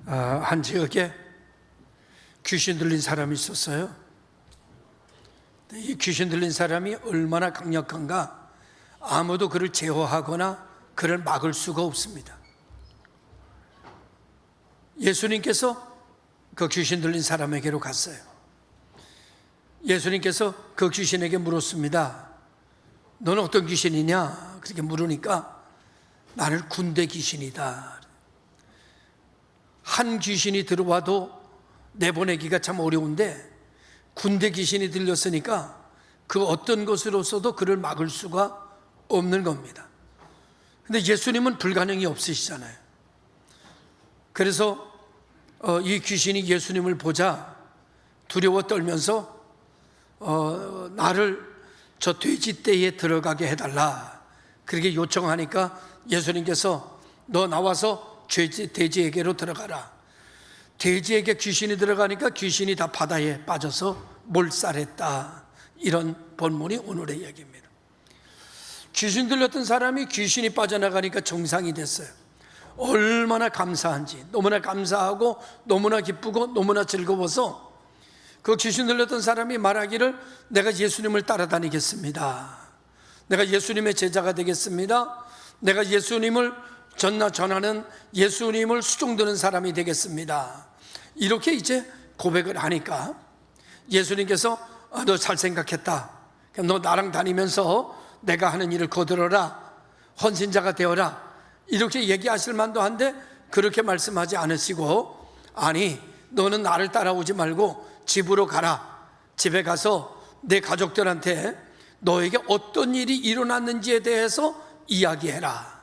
한 지역에 귀신 들린 사람이 있었어요. 이 귀신 들린 사람이 얼마나 강력한가, 아무도 그를 제어하거나 그를 막을 수가 없습니다. 예수님께서 그 귀신 들린 사람에게로 갔어요. 예수님께서 그 귀신에게 물었습니다. 너는 어떤 귀신이냐? 그렇게 물으니까 나는 군대 귀신이다. 한 귀신이 들어와도 내보내기가 참 어려운데 군대 귀신이 들렸으니까 그 어떤 것으로서도 그를 막을 수가 없는 겁니다. 근데 예수님은 불가능이 없으시잖아요. 그래서 이 귀신이 예수님을 보자 두려워 떨면서 나를 저 돼지떼에 들어가게 해달라 그렇게 요청하니까 예수님께서 너 나와서 돼지에게로 들어가라. 돼지에게 귀신이 들어가니까 귀신이 다 바다에 빠져서 몰살했다. 이런 본문이 오늘의 얘기입니다. 귀신 들렸던 사람이 귀신이 빠져나가니까 정상이 됐어요. 얼마나 감사한지, 너무나 감사하고 너무나 기쁘고 너무나 즐거워서 그 귀신 들렸던 사람이 말하기를 내가 예수님을 따라다니겠습니다. 내가 예수님의 제자가 되겠습니다. 내가 예수님을 전하는 예수님을 수종드는 사람이 되겠습니다. 이렇게 이제 고백을 하니까 예수님께서 너 잘 생각했다. 너 나랑 다니면서 내가 하는 일을 거들어라. 헌신자가 되어라. 이렇게 얘기하실 만도 한데 그렇게 말씀하지 않으시고 아니 너는 나를 따라오지 말고 집으로 가라. 집에 가서 내 가족들한테 너에게 어떤 일이 일어났는지에 대해서 이야기해라.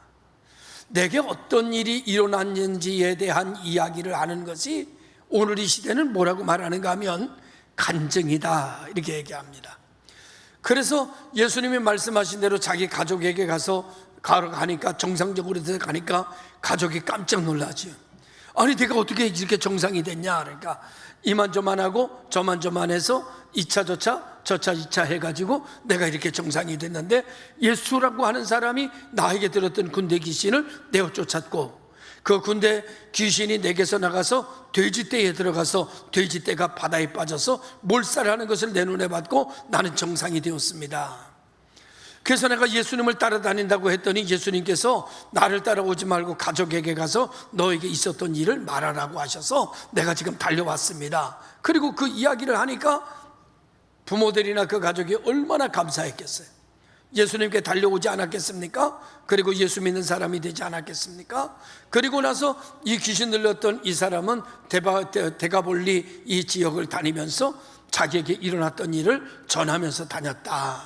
내게 어떤 일이 일어났는지에 대한 이야기를 하는 것이 오늘 이 시대는 뭐라고 말하는가 하면 간증이다 이렇게 얘기합니다. 그래서 예수님이 말씀하신 대로 자기 가족에게 가니까 정상적으로 가니까 가족이 깜짝 놀라죠. 아니 내가 어떻게 이렇게 정상이 됐냐. 그러니까 이만저만하고 저만저만해서 2차 저차 2차 해가지고 내가 이렇게 정상이 됐는데 예수라고 하는 사람이 나에게 들었던 군대 귀신을 내어 쫓았고 그 군대 귀신이 내게서 나가서 돼지떼에 들어가서 돼지떼가 바다에 빠져서 몰살하는 것을 내 눈에 봤고 나는 정상이 되었습니다. 그래서 내가 예수님을 따라다닌다고 했더니 예수님께서 나를 따라오지 말고 가족에게 가서 너에게 있었던 일을 말하라고 하셔서 내가 지금 달려왔습니다. 그리고 그 이야기를 하니까 부모들이나 그 가족이 얼마나 감사했겠어요. 예수님께 달려오지 않았겠습니까? 그리고 예수 믿는 사람이 되지 않았겠습니까? 그리고 나서 이 귀신 들렸던 이 사람은 데가볼리 이 지역을 다니면서 자기에게 일어났던 일을 전하면서 다녔다.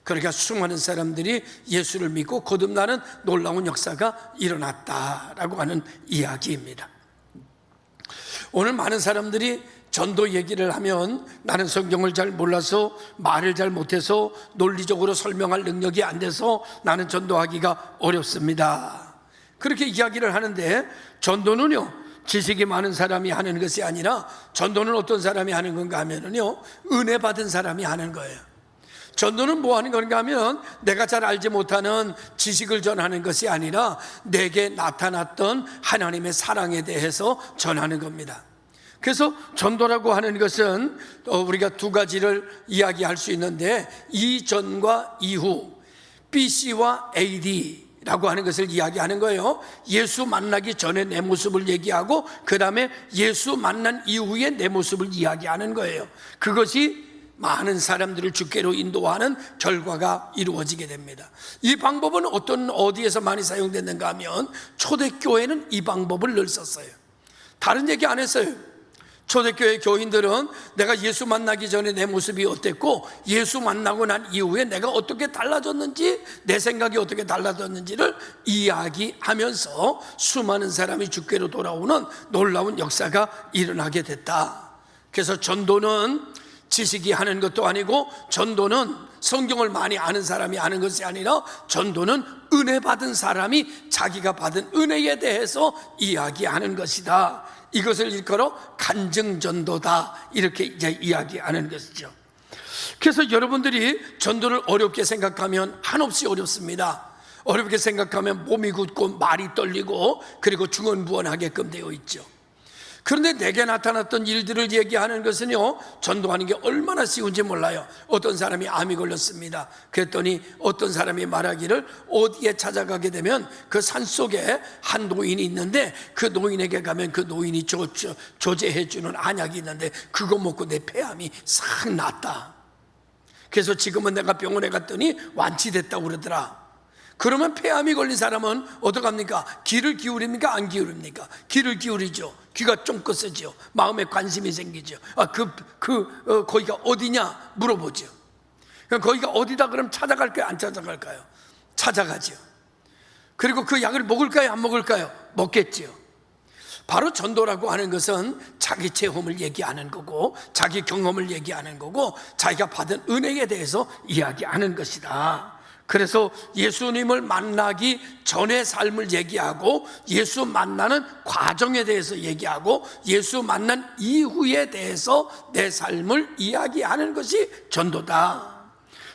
그러니까 수많은 사람들이 예수를 믿고 거듭나는 놀라운 역사가 일어났다라고 하는 이야기입니다. 오늘 많은 사람들이 전도 얘기를 하면 나는 성경을 잘 몰라서 말을 잘 못해서 논리적으로 설명할 능력이 안 돼서 나는 전도하기가 어렵습니다. 그렇게 이야기를 하는데 전도는요 지식이 많은 사람이 하는 것이 아니라 전도는 어떤 사람이 하는 건가 하면은요 은혜 받은 사람이 하는 거예요. 전도는 뭐 하는 건가 하면 내가 잘 알지 못하는 지식을 전하는 것이 아니라 내게 나타났던 하나님의 사랑에 대해서 전하는 겁니다. 그래서 전도라고 하는 것은 우리가 두 가지를 이야기할 수 있는데 이전과 이후 BC와 AD라고 하는 것을 이야기하는 거예요. 예수 만나기 전에 내 모습을 얘기하고 그 다음에 예수 만난 이후에 내 모습을 이야기하는 거예요. 그것이 많은 사람들을 주께로 인도하는 결과가 이루어지게 됩니다. 이 방법은 어디에서 많이 사용됐는가 하면 초대교회는 이 방법을 늘 썼어요. 다른 얘기 안 했어요. 초대교회 교인들은 내가 예수 만나기 전에 내 모습이 어땠고 예수 만나고 난 이후에 내가 어떻게 달라졌는지 내 생각이 어떻게 달라졌는지를 이야기하면서 수많은 사람이 주께로 돌아오는 놀라운 역사가 일어나게 됐다. 그래서 전도는 지식이 하는 것도 아니고 전도는 성경을 많이 아는 사람이 하는 것이 아니라 전도는 은혜 받은 사람이 자기가 받은 은혜에 대해서 이야기하는 것이다. 이것을 일컬어 간증전도다 이렇게 이제 이야기하는 것이죠. 그래서 여러분들이 전도를 어렵게 생각하면 한없이 어렵습니다. 어렵게 생각하면 몸이 굳고 말이 떨리고 그리고 중언부언하게끔 되어 있죠. 그런데 내게 나타났던 일들을 얘기하는 것은요, 전도하는 게 얼마나 쉬운지 몰라요. 어떤 사람이 암이 걸렸습니다. 그랬더니 어떤 사람이 말하기를 어디에 찾아가게 되면 그 산속에 한 노인이 있는데 그 노인에게 가면 그 노인이 조제해 주는 안약이 있는데 그거 먹고 내 폐암이 싹 났다. 그래서 지금은 내가 병원에 갔더니 완치됐다고 그러더라. 그러면 폐암이 걸린 사람은 어떡합니까? 귀를 기울입니까? 안 기울입니까? 귀를 기울이죠. 귀가 쫑긋해지죠. 마음에 관심이 생기죠. 거기가 어디냐 물어보죠. 그럼 거기가 어디다 그럼 찾아갈까요? 안 찾아갈까요? 찾아가죠. 그리고 그 약을 먹을까요? 안 먹을까요? 먹겠지요. 바로 전도라고 하는 것은 자기 체험을 얘기하는 거고, 자기 경험을 얘기하는 거고, 자기가 받은 은혜에 대해서 이야기하는 것이다. 그래서 예수님을 만나기 전의 삶을 얘기하고, 예수 만나는 과정에 대해서 얘기하고, 예수 만난 이후에 대해서 내 삶을 이야기하는 것이 전도다.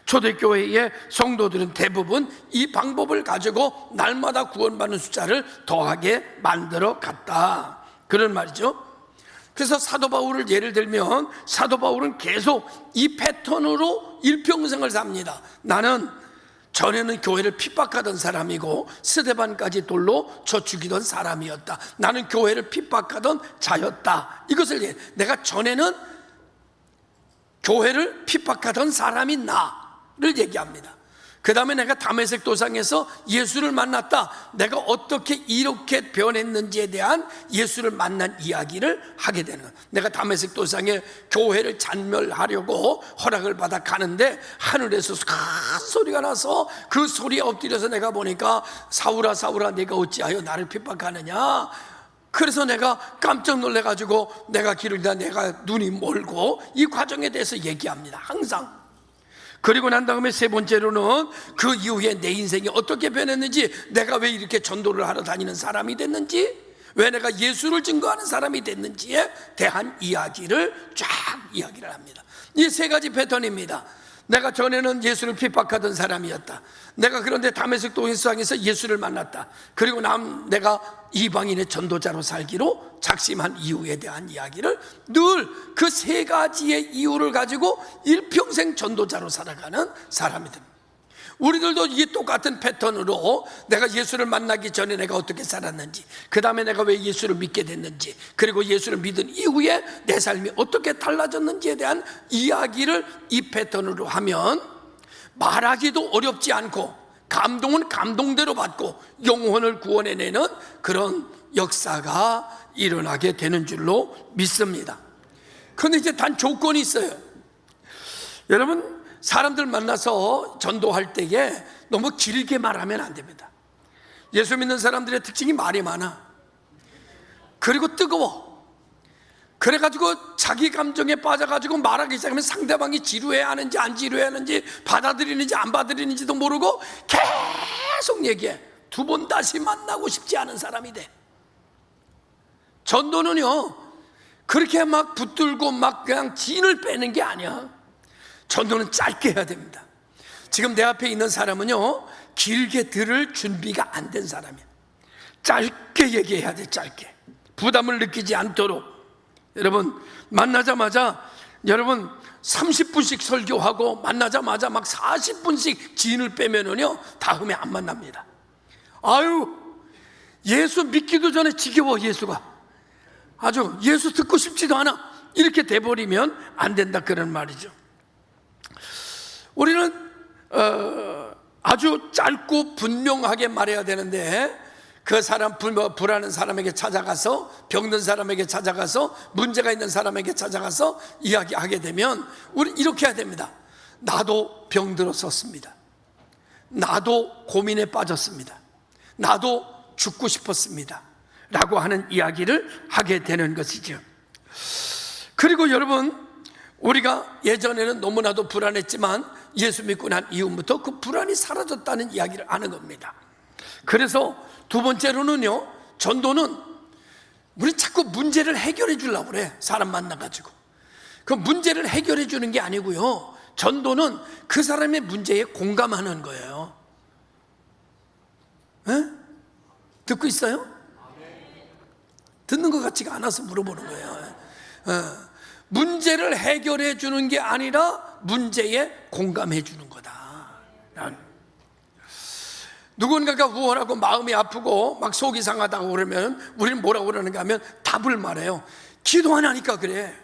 초대교회의 성도들은 대부분 이 방법을 가지고 날마다 구원받는 숫자를 더하게 만들어 갔다, 그런 말이죠. 그래서 사도 바울을 예를 들면 사도 바울은 계속 이 패턴으로 일평생을 삽니다. 나는 전에는 교회를 핍박하던 사람이고 스데반까지 돌로 쳐 죽이던 사람이었다. 나는 교회를 핍박하던 자였다. 이것을 내가 전에는 교회를 핍박하던 사람이 나를 얘기합니다. 그 다음에 내가 다메섹 도상에서 예수를 만났다. 내가 어떻게 이렇게 변했는지에 대한 예수를 만난 이야기를 하게 되는 거예요. 내가 다메섹 도상에 교회를 잔멸하려고 허락을 받아 가는데 하늘에서 큰 소리가 나서 그 소리에 엎드려서 내가 보니까 사울아 사울아 내가 어찌하여 나를 핍박하느냐. 그래서 내가 깜짝 놀래가지고 내가 길을 다 내가 눈이 멀고 이 과정에 대해서 얘기합니다. 항상. 그리고 난 다음에 세 번째로는 그 이후에 내 인생이 어떻게 변했는지, 내가 왜 이렇게 전도를 하러 다니는 사람이 됐는지, 왜 내가 예수를 증거하는 사람이 됐는지에 대한 이야기를 쫙 이야기를 합니다. 이 세 가지 패턴입니다. 내가 전에는 예수를 핍박하던 사람이었다. 내가 그런데 다메섹 도상에서 예수를 만났다. 그리고 내가 이방인의 전도자로 살기로 작심한 이유에 대한 이야기를 늘 그 세 가지의 이유를 가지고 일평생 전도자로 살아가는 사람이 됩니다. 우리들도 이 똑같은 패턴으로 내가 예수를 만나기 전에 내가 어떻게 살았는지, 그 다음에 내가 왜 예수를 믿게 됐는지, 그리고 예수를 믿은 이후에 내 삶이 어떻게 달라졌는지에 대한 이야기를 이 패턴으로 하면 말하기도 어렵지 않고 감동은 감동대로 받고 영혼을 구원해내는 그런 역사가 일어나게 되는 줄로 믿습니다. 그런데 이제 단 조건이 있어요. 여러분, 사람들 만나서 전도할 때에 너무 길게 말하면 안 됩니다. 예수 믿는 사람들의 특징이 말이 많아. 그리고 뜨거워. 그래가지고 자기 감정에 빠져가지고 말하기 시작하면 상대방이 지루해 하는지 안 지루해 하는지, 받아들이는지 안 받아들이는지도 모르고 계속 얘기해. 두 번 다시 만나고 싶지 않은 사람이 돼. 전도는요, 그렇게 막 붙들고 막 그냥 진을 빼는 게 아니야. 전도는 짧게 해야 됩니다. 지금 내 앞에 있는 사람은요, 길게 들을 준비가 안 된 사람이야. 짧게 얘기해야 돼. 짧게. 부담을 느끼지 않도록. 여러분, 만나자마자 여러분 30분씩 설교하고 만나자마자 막 40분씩 진을 빼면은요, 다음에 안 만납니다. 아유, 예수 믿기도 전에 지겨워. 예수가 아주 예수 듣고 싶지도 않아. 이렇게 돼버리면 안 된다, 그런 말이죠. 우리는 아주 짧고 분명하게 말해야 되는데, 그 사람, 불안한 사람에게 찾아가서, 병든 사람에게 찾아가서, 문제가 있는 사람에게 찾아가서 이야기하게 되면 우리 이렇게 해야 됩니다. 나도 병들었었습니다. 나도 고민에 빠졌습니다. 나도 죽고 싶었습니다. 라고 하는 이야기를 하게 되는 것이죠. 그리고 여러분, 우리가 예전에는 너무나도 불안했지만 예수 믿고 난 이후부터 그 불안이 사라졌다는 이야기를 하는 겁니다. 그래서 두 번째로는요, 전도는 우리 자꾸 문제를 해결해 주려고 그래. 사람 만나가지고 그 문제를 해결해 주는 게 아니고요, 전도는 그 사람의 문제에 공감하는 거예요. 에? 듣고 있어요? 듣는 것 같지가 않아서 물어보는 거예요. 문제를 해결해 주는 게 아니라 문제에 공감해 주는 거다. 누군가가 우울하고 마음이 아프고 막 속이 상하다고 그러면 우리는 뭐라고 그러는가 하면 답을 말해요. 기도 안 하니까 그래,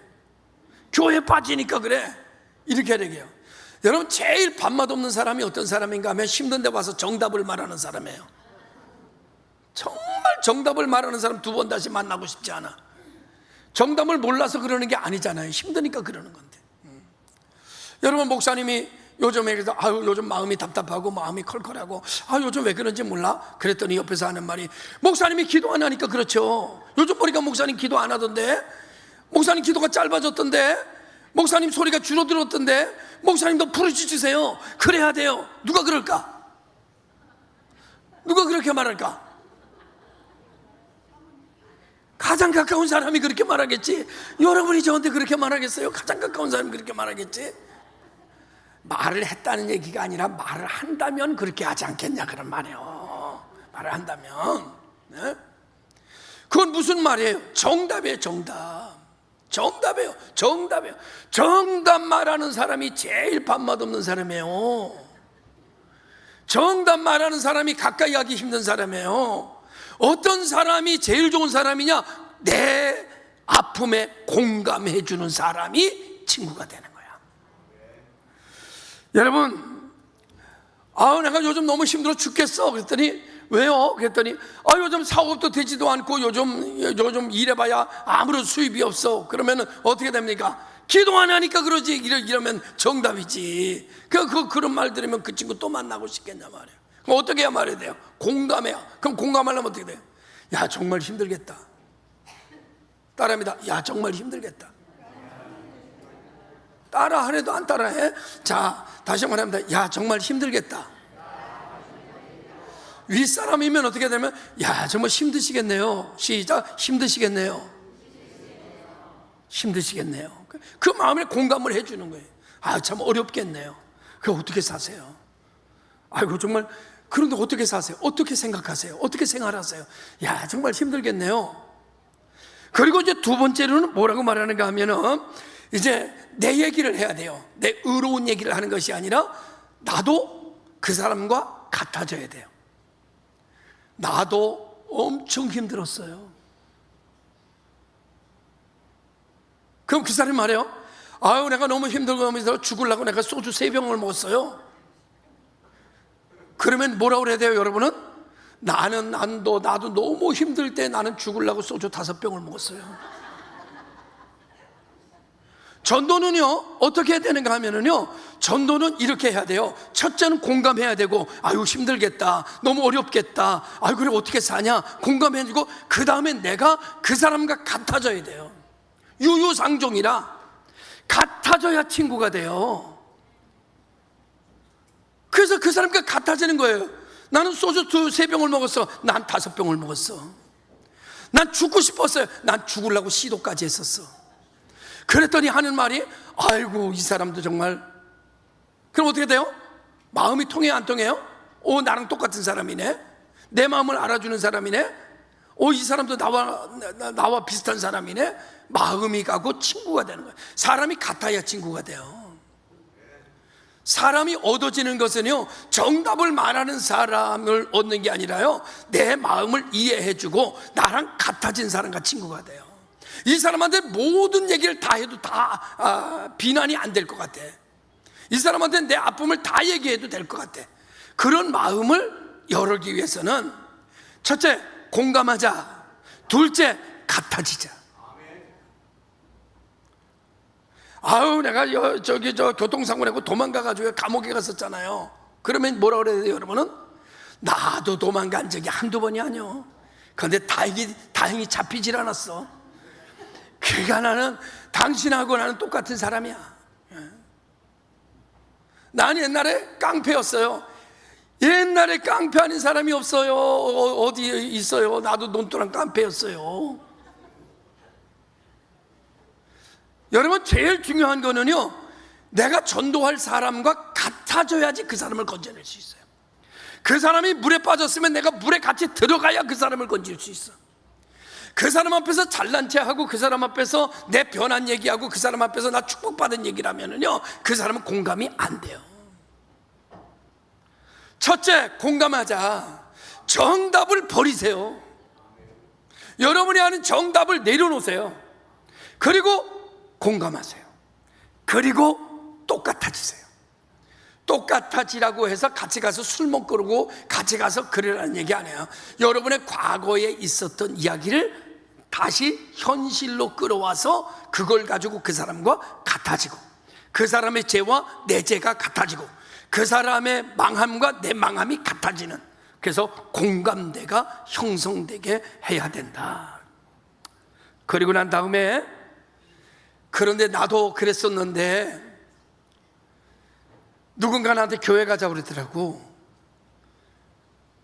교회 빠지니까 그래, 이렇게 얘기해요. 여러분, 제일 밥맛 없는 사람이 어떤 사람인가 하면 힘든 데 와서 정답을 말하는 사람이에요. 정말 정답을 말하는 사람 두 번 다시 만나고 싶지 않아. 정답을 몰라서 그러는 게 아니잖아요. 힘드니까 그러는 건데. 여러분, 목사님이 요즘에 그래서 요즘 마음이 답답하고 마음이 컬컬하고 요즘 왜 그런지 몰라? 그랬더니 옆에서 하는 말이, 목사님이 기도 안 하니까 그렇죠. 요즘 보니까 목사님 기도 안 하던데, 목사님 기도가 짧아졌던데, 목사님 소리가 줄어들었던데, 목사님도 부르짖으세요. 그래야 돼요. 누가 그럴까? 누가 그렇게 말할까? 가장 가까운 사람이 그렇게 말하겠지. 여러분이 저한테 그렇게 말하겠어요? 가장 가까운 사람이 그렇게 말하겠지. 말을 했다는 얘기가 아니라 말을 한다면 그렇게 하지 않겠냐, 그런 말이에요. 말을 한다면. 네? 그건 무슨 말이에요? 정답이에요. 정답이에요. 정답 말하는 사람이 제일 밥맛 없는 사람이에요. 정답 말하는 사람이 가까이 하기 힘든 사람이에요. 어떤 사람이 제일 좋은 사람이냐? 내 아픔에 공감해 주는 사람이 친구가 되는 거야. 여러분, 내가 요즘 너무 힘들어 죽겠어. 그랬더니 왜요? 그랬더니 요즘 사업도 되지도 않고 요즘 일해봐야 아무런 수입이 없어. 그러면 어떻게 됩니까? 기도 안 하니까 그러지. 이러면 정답이지. 그런 말 들으면 그 친구 또 만나고 싶겠냐 말이에요. 그럼 어떻게 해야 말해야 돼요? 공감해요. 그럼 공감하려면 어떻게 돼요? 야, 정말 힘들겠다. 따라합니다. 야, 정말 힘들겠다. 따라하래도 안 따라해? 자, 다시 말합니다. 야, 정말 힘들겠다. 윗사람이면 어떻게 되면, 야, 정말 힘드시겠네요. 시작. 힘드시겠네요. 그 마음에 공감을 해주는 거예요. 참 어렵겠네요. 그 어떻게 사세요? 아이고, 정말. 그런데 어떻게 사세요? 어떻게 생각하세요? 어떻게 생활하세요? 야, 정말 힘들겠네요. 그리고 이제 두 번째로는 뭐라고 말하는가 하면은, 이제 내 얘기를 해야 돼요. 내 의로운 얘기를 하는 것이 아니라 나도 그 사람과 같아져야 돼요. 나도 엄청 힘들었어요. 그럼 그 사람이 말해요. 내가 너무 힘들고 하면서 죽으려고 내가 소주 3병을 먹었어요. 그러면 뭐라고 그래야 돼요, 여러분은? 나도 너무 힘들 때 나는 죽으려고 소주 5병을 먹었어요. 전도는요, 어떻게 해야 되는가 하면은요, 전도는 이렇게 해야 돼요. 첫째는 공감해야 되고, 힘들겠다, 너무 어렵겠다, 그래 어떻게 사냐, 공감해주고, 그 다음에 내가 그 사람과 같아져야 돼요. 유유상종이라 같아져야 친구가 돼요. 그래서 그 사람과 같아지는 거예요. 나는 소주 3병을 먹었어. 난 5병을 먹었어. 난 죽고 싶었어요. 난 죽으려고 시도까지 했었어. 그랬더니 하는 말이, 아이고, 이 사람도 정말. 그럼 어떻게 돼요? 마음이 통해요, 안 통해요? 나랑 똑같은 사람이네. 내 마음을 알아주는 사람이네. 이 사람도 나와 비슷한 사람이네. 마음이 가고 친구가 되는 거예요. 사람이 같아야 친구가 돼요. 사람이 얻어지는 것은요, 정답을 말하는 사람을 얻는 게 아니라요, 내 마음을 이해해주고 나랑 같아진 사람과 친구가 돼요. 이 사람한테 모든 얘기를 다 해도 다 비난이 안 될 것 같아. 이 사람한테 내 아픔을 다 얘기해도 될 것 같아. 그런 마음을 열기 위해서는 첫째, 공감하자. 둘째, 같아지자. 내가 교통사고 내고 도망가가지고 감옥에 갔었잖아요. 그러면 뭐라 그래야 돼요, 여러분은? 나도 도망간 적이 한두 번이 아니요. 그런데 다행히 잡히질 않았어. 그러니까 당신하고 나는 똑같은 사람이야. 나는 옛날에 깡패였어요. 옛날에 깡패 아닌 사람이 없어요. 어디 있어요? 나도 논두랑 깡패였어요. 여러분, 제일 중요한 거는요, 내가 전도할 사람과 같아져야지 그 사람을 건져낼 수 있어요. 그 사람이 물에 빠졌으면 내가 물에 같이 들어가야 그 사람을 건질 수 있어. 그 사람 앞에서 잘난 체하고 그 사람 앞에서 내 변한 얘기하고 그 사람 앞에서 나 축복받은 얘기를 하면은요, 그 사람은 공감이 안 돼요. 첫째, 공감하자. 정답을 버리세요. 여러분이 아는 정답을 내려놓으세요. 그리고 공감하세요. 그리고 똑같아지세요. 똑같아지라고 해서 같이 가서 술 먹고 같이 가서 그러라는 얘기 안 해요. 여러분의 과거에 있었던 이야기를 다시 현실로 끌어와서 그걸 가지고 그 사람과 같아지고, 그 사람의 죄와 내 죄가 같아지고, 그 사람의 망함과 내 망함이 같아지는, 그래서 공감대가 형성되게 해야 된다. 그리고 난 다음에, 그런데 나도 그랬었는데 누군가 나한테 교회 가자고 그러더라고.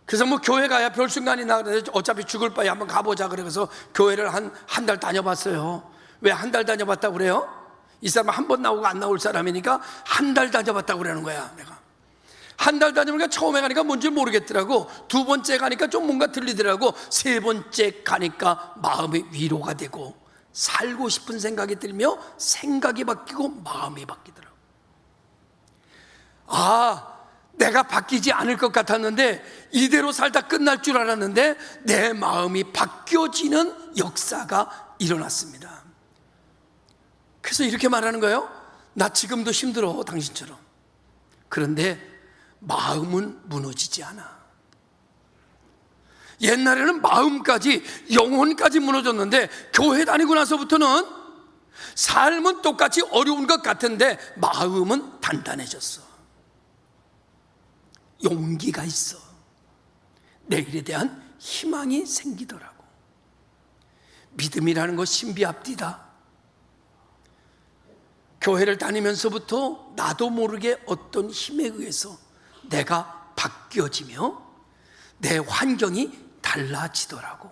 그래서 뭐 교회 가야 별 순간이 나는데 어차피 죽을 바에 한번 가보자 그래서 교회를 한 달 다녀봤어요. 왜 한 달 다녀봤다고 그래요? 이 사람은 한 번 나오고 안 나올 사람이니까 한 달 다녀봤다고 그러는 거야. 내가 한 달 다녀보니까 처음에 가니까 뭔지 모르겠더라고. 두 번째 가니까 좀 뭔가 들리더라고. 세 번째 가니까 마음의 위로가 되고 살고 싶은 생각이 들며 생각이 바뀌고 마음이 바뀌더라고. 내가 바뀌지 않을 것 같았는데 이대로 살다 끝날 줄 알았는데 내 마음이 바뀌어지는 역사가 일어났습니다. 그래서 이렇게 말하는 거예요. 나 지금도 힘들어, 당신처럼. 그런데 마음은 무너지지 않아. 옛날에는 마음까지, 영혼까지 무너졌는데 교회 다니고 나서부터는 삶은 똑같이 어려운 것 같은데 마음은 단단해졌어. 용기가 있어. 내일에 대한 희망이 생기더라고. 믿음이라는 것 신비합디다. 교회를 다니면서부터 나도 모르게 어떤 힘에 의해서 내가 바뀌어지며 내 환경이 달라지더라고.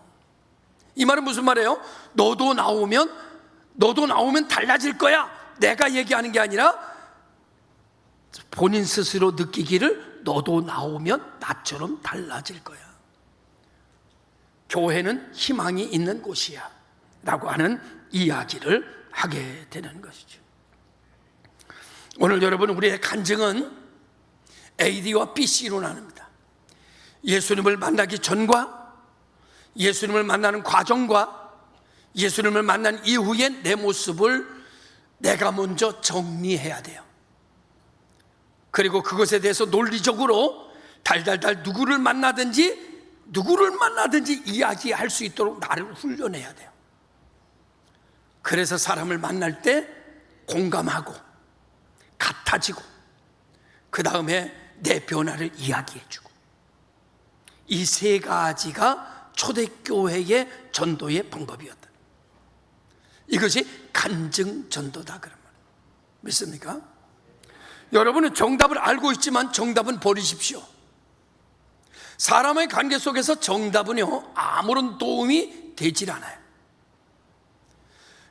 이 말은 무슨 말이에요? 너도 나오면 달라질 거야. 내가 얘기하는 게 아니라 본인 스스로 느끼기를 너도 나오면 나처럼 달라질 거야. 교회는 희망이 있는 곳이야 라고 하는 이야기를 하게 되는 것이죠. 오늘 여러분, 우리의 간증은 AD와 BC로 나눕니다. 예수님을 만나기 전과 예수님을 만나는 과정과 예수님을 만난 이후의 내 모습을 내가 먼저 정리해야 돼요. 그리고 그것에 대해서 논리적으로 달달달 누구를 만나든지 이야기할 수 있도록 나를 훈련해야 돼요. 그래서 사람을 만날 때 공감하고 같아지고 그 다음에 내 변화를 이야기해주고, 이 세 가지가 초대교회의 전도의 방법이었다. 이것이 간증 전도다. 그런 말 믿습니까? 여러분은 정답을 알고 있지만 정답은 버리십시오. 사람의 관계 속에서 정답은요, 아무런 도움이 되질 않아요.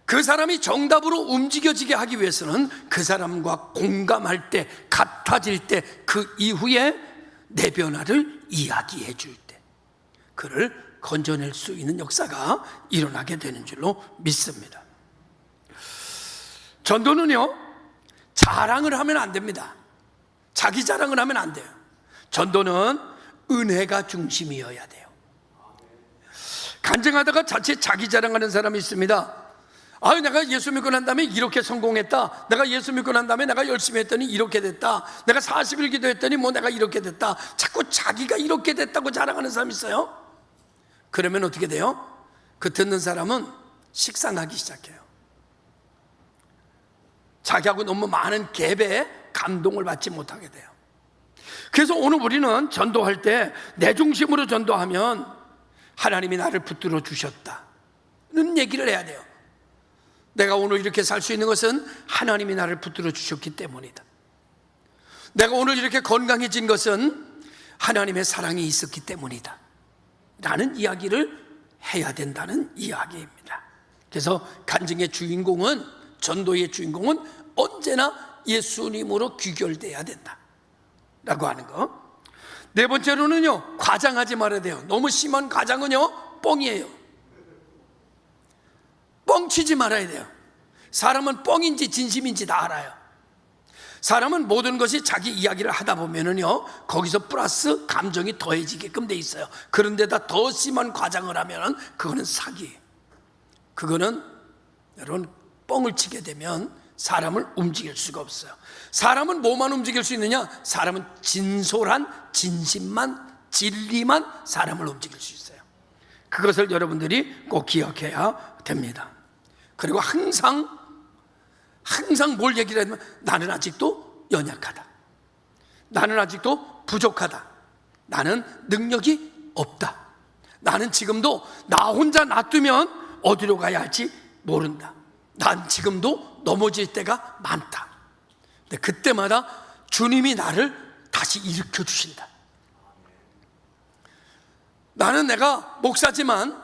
그 사람이 정답으로 움직여지게 하기 위해서는 그 사람과 공감할 때, 같아질 때, 그 이후에 내 변화를 이야기해 줄 때 그를 건져낼 수 있는 역사가 일어나게 되는 줄로 믿습니다. 전도는요, 자랑을 하면 안 됩니다. 자기 자랑을 하면 안 돼요. 전도는 은혜가 중심이어야 돼요. 간증하다가 자칫 자기 자랑하는 사람이 있습니다. 내가 예수 믿고 난 다음에 이렇게 성공했다. 내가 예수 믿고 난 다음에 내가 열심히 했더니 이렇게 됐다. 내가 40일 기도했더니 내가 이렇게 됐다. 자꾸 자기가 이렇게 됐다고 자랑하는 사람이 있어요. 그러면 어떻게 돼요? 그 듣는 사람은 식상하기 시작해요. 자기하고 너무 많은 갭에 감동을 받지 못하게 돼요. 그래서 오늘 우리는 전도할 때 내 중심으로 전도하면 하나님이 나를 붙들어 주셨다는 얘기를 해야 돼요. 내가 오늘 이렇게 살 수 있는 것은 하나님이 나를 붙들어 주셨기 때문이다. 내가 오늘 이렇게 건강해진 것은 하나님의 사랑이 있었기 때문이다 라는 이야기를 해야 된다는 이야기입니다. 그래서 간증의 주인공은, 전도의 주인공은 언제나 예수님으로 귀결돼야 된다 라고 하는 거. 네 번째로는요, 과장하지 말아야 돼요. 너무 심한 과장은요, 뻥이에요. 뻥치지 말아야 돼요. 사람은 뻥인지 진심인지 다 알아요. 사람은 모든 것이 자기 이야기를 하다 보면은요, 거기서 플러스 감정이 더해지게끔 돼 있어요. 그런데다 더 심한 과장을 하면은 그거는 사기. 그거는 여러분 뻥을 치게 되면 사람을 움직일 수가 없어요. 사람은 뭐만 움직일 수 있느냐? 사람은 진솔한 진심만, 진리만 사람을 움직일 수 있어요. 그것을 여러분들이 꼭 기억해야 됩니다. 그리고 항상 뭘 얘기를 하면 나는 아직도 연약하다, 나는 아직도 부족하다, 나는 능력이 없다, 나는 지금도 나 혼자 놔두면 어디로 가야 할지 모른다, 난 지금도 넘어질 때가 많다. 근데 그때마다 주님이 나를 다시 일으켜 주신다. 나는 내가 목사지만,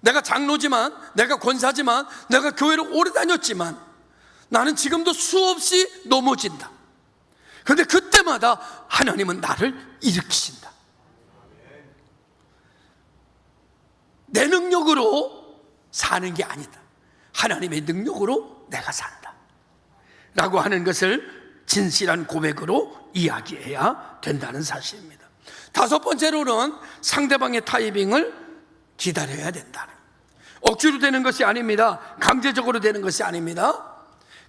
내가 장로지만, 내가 권사지만, 내가 교회를 오래 다녔지만 나는 지금도 수없이 넘어진다. 그런데 그때마다 하나님은 나를 일으키신다. 내 능력으로 사는 게 아니다. 하나님의 능력으로 내가 산다 라고 하는 것을 진실한 고백으로 이야기해야 된다는 사실입니다. 다섯 번째로는 상대방의 타이밍을 기다려야 된다. 억지로 되는 것이 아닙니다. 강제적으로 되는 것이 아닙니다.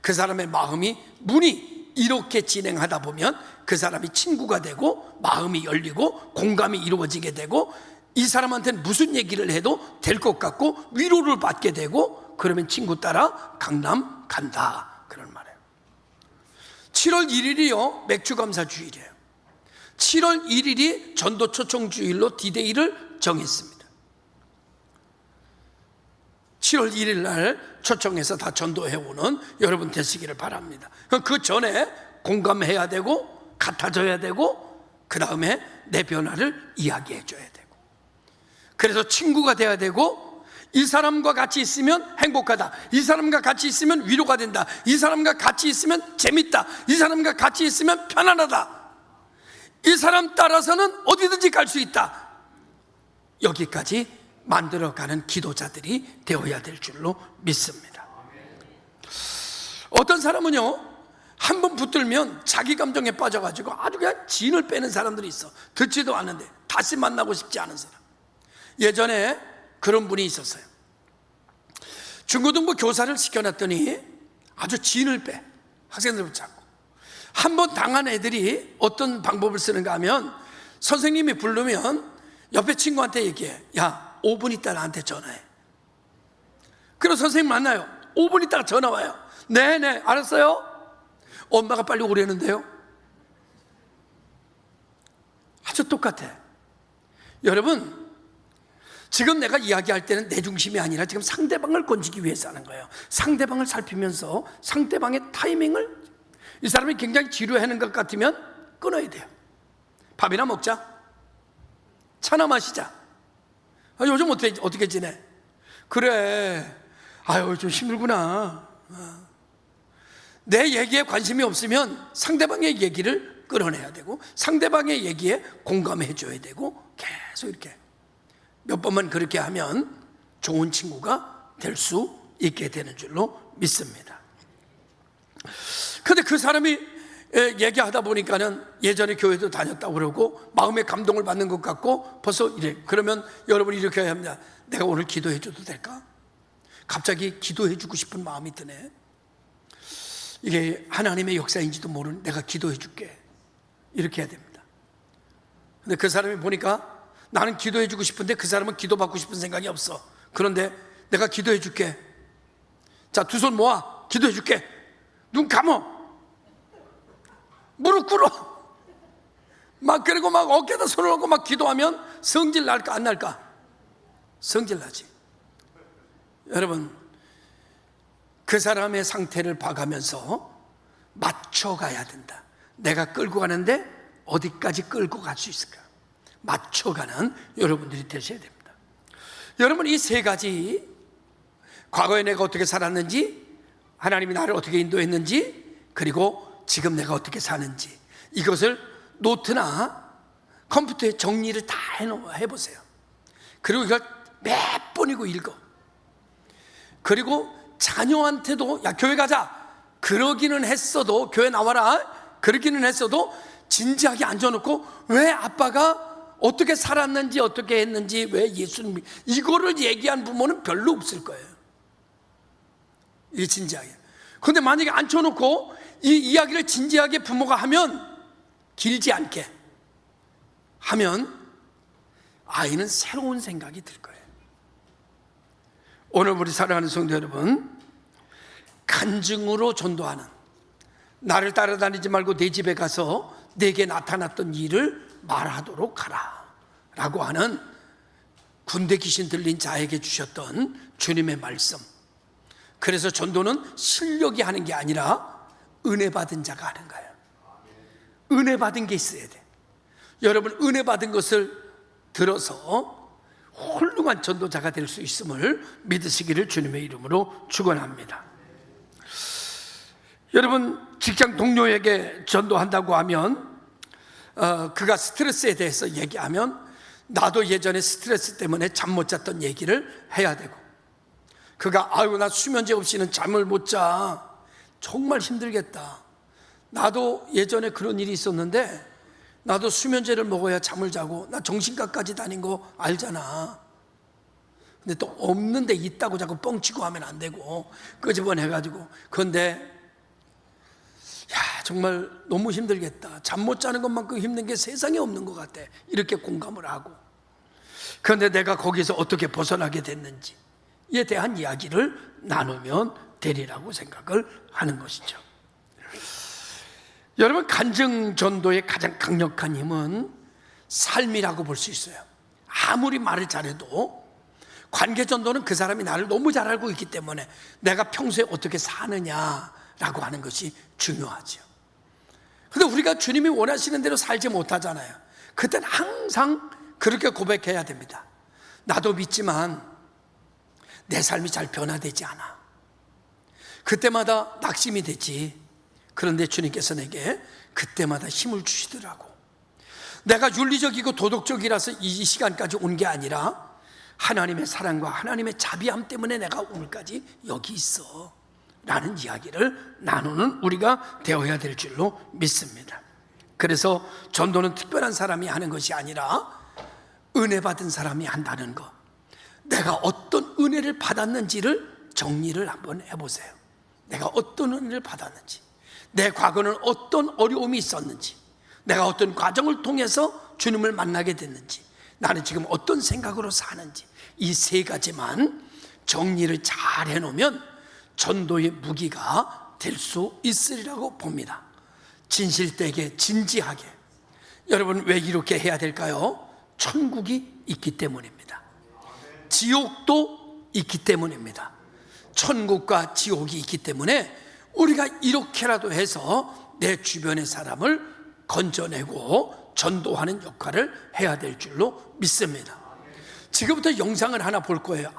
그 사람의 마음이, 문이 이렇게 진행하다 보면 그 사람이 친구가 되고 마음이 열리고 공감이 이루어지게 되고 이 사람한테는 무슨 얘기를 해도 될 것 같고 위로를 받게 되고 그러면 친구 따라 강남 간다, 그런 말이에요. 7월 1일이요 맥주감사 주일이에요. 7월 1일이 전도 초청 주일로 디데이를 정했습니다. 7월 1일 날 초청해서 다 전도해오는 여러분 되시기를 바랍니다. 그 전에 공감해야 되고 같아져야 되고 그 다음에 내 변화를 이야기해 줘야 되고, 그래서 친구가 돼야 되고, 이 사람과 같이 있으면 행복하다, 이 사람과 같이 있으면 위로가 된다, 이 사람과 같이 있으면 재밌다, 이 사람과 같이 있으면 편안하다, 이 사람 따라서는 어디든지 갈 수 있다, 여기까지 만들어가는 기도자들이 되어야 될 줄로 믿습니다. 어떤 사람은요 한 번 붙들면 자기 감정에 빠져가지고 아주 그냥 진을 빼는 사람들이 있어. 듣지도 않는데 다시 만나고 싶지 않은 사람. 예전에 그런 분이 있었어요. 중고등부 교사를 시켜놨더니 아주 진을 빼, 학생들 붙잡고. 한 번 당한 애들이 어떤 방법을 쓰는가 하면 선생님이 부르면 옆에 친구한테 얘기해. 야, 5분 있다 나한테 전화해. 그래서 선생님 만나요. 5분 있다가 전화 와요. 네네 알았어요. 엄마가 빨리 오려는데요. 아주 똑같아. 여러분, 지금 내가 이야기할 때는 내 중심이 아니라 지금 상대방을 건지기 위해서 하는 거예요. 상대방을 살피면서 상대방의 타이밍을, 이 사람이 굉장히 지루해하는 것 같으면 끊어야 돼요. 밥이나 먹자, 차나 마시자. 요즘 어떻게 지내? 그래, 아유 좀 힘들구나. 내 얘기에 관심이 없으면 상대방의 얘기를 끌어내야 되고 상대방의 얘기에 공감해 줘야 되고 계속 이렇게 몇 번만 그렇게 하면 좋은 친구가 될 수 있게 되는 줄로 믿습니다. 그런데 그 사람이 얘기하다 보니까는 예전에 교회도 다녔다고 그러고 마음의 감동을 받는 것 같고 벌써 이래. 그러면 여러분이 이렇게 해야 합니다. 내가 오늘 기도해 줘도 될까? 갑자기 기도해 주고 싶은 마음이 드네. 이게 하나님의 역사인지도 모르는, 내가 기도해 줄게, 이렇게 해야 됩니다. 근데 그 사람이 보니까 나는 기도해 주고 싶은데 그 사람은 기도받고 싶은 생각이 없어. 그런데 내가 기도해 줄게. 자, 두 손 모아 기도해 줄게. 눈 감어, 무릎 꿇어, 막 그리고 막 어깨에다 손을 얹고 막 기도하면 성질 날까 안 날까? 성질 나지. 여러분, 그 사람의 상태를 봐가면서 맞춰가야 된다. 내가 끌고 가는데 어디까지 끌고 갈 수 있을까? 맞춰가는 여러분들이 되셔야 됩니다. 여러분, 이 세 가지, 과거에 내가 어떻게 살았는지, 하나님이 나를 어떻게 인도했는지, 그리고 지금 내가 어떻게 사는지, 이것을 노트나 컴퓨터에 정리를 다 해보세요. 그리고 이걸 몇 번이고 읽어. 그리고 자녀한테도 야 교회 가자 그러기는 했어도, 교회 나와라 그러기는 했어도 진지하게 앉아놓고 왜 아빠가 어떻게 살았는지 어떻게 했는지 왜 예수님 이거를 얘기한 부모는 별로 없을 거예요. 이 진지하게. 그런데 만약에 앉혀놓고 이 이야기를 진지하게 부모가 하면, 길지 않게 하면 아이는 새로운 생각이 들 거예요. 오늘 우리 사랑하는 성도 여러분, 간증으로 전도하는, 나를 따라다니지 말고 내 집에 가서 내게 나타났던 일을 말하도록 하라 라고 하는 군대 귀신 들린 자에게 주셨던 주님의 말씀. 그래서 전도는 실력이 하는 게 아니라 은혜 받은 자가 하는 거예요. 은혜 받은 게 있어야 돼. 여러분 은혜 받은 것을 들어서 훌륭한 전도자가 될 수 있음을 믿으시기를 주님의 이름으로 축원합니다. 여러분 직장 동료에게 전도한다고 하면 그가 스트레스에 대해서 얘기하면 나도 예전에 스트레스 때문에 잠 못 잤던 얘기를 해야 되고, 그가 아유 나 수면제 없이는 잠을 못 자, 정말 힘들겠다, 나도 예전에 그런 일이 있었는데 나도 수면제를 먹어야 잠을 자고, 나 정신과까지 다닌 거 알잖아. 근데 또 없는데 있다고 자꾸 뻥치고 하면 안 되고 끄집어내가지고, 그런데 야 정말 너무 힘들겠다, 잠 못 자는 것만큼 힘든 게 세상에 없는 것 같아, 이렇게 공감을 하고, 그런데 내가 거기서 어떻게 벗어나게 됐는지에 대한 이야기를 나누면 되리라고 생각을 하는 것이죠. 여러분 간증 전도의 가장 강력한 힘은 삶이라고 볼 수 있어요. 아무리 말을 잘해도 관계 전도는 그 사람이 나를 너무 잘 알고 있기 때문에 내가 평소에 어떻게 사느냐라고 하는 것이 중요하죠. 그런데 우리가 주님이 원하시는 대로 살지 못하잖아요. 그때는 항상 그렇게 고백해야 됩니다. 나도 믿지만 내 삶이 잘 변화되지 않아. 그때마다 낙심이 되지. 그런데 주님께서 내게 그때마다 힘을 주시더라고. 내가 윤리적이고 도덕적이라서 이 시간까지 온 게 아니라 하나님의 사랑과 하나님의 자비함 때문에 내가 오늘까지 여기 있어 라는 이야기를 나누는 우리가 되어야 될 줄로 믿습니다. 그래서 전도는 특별한 사람이 하는 것이 아니라 은혜 받은 사람이 한다는 것, 내가 어떤 은혜를 받았는지를 정리를 한번 해보세요. 내가 어떤 은혜를 받았는지, 내 과거는 어떤 어려움이 있었는지, 내가 어떤 과정을 통해서 주님을 만나게 됐는지, 나는 지금 어떤 생각으로 사는지, 이 세 가지만 정리를 잘 해놓으면 전도의 무기가 될 수 있으리라고 봅니다. 진실되게 진지하게. 여러분 왜 이렇게 해야 될까요? 천국이 있기 때문입니다. 지옥도 있기 때문입니다. 천국과 지옥이 있기 때문에 우리가 이렇게라도 해서 내 주변의 사람을 건져내고 전도하는 역할을 해야 될 줄로 믿습니다. 지금부터 영상을 하나 볼 거예요.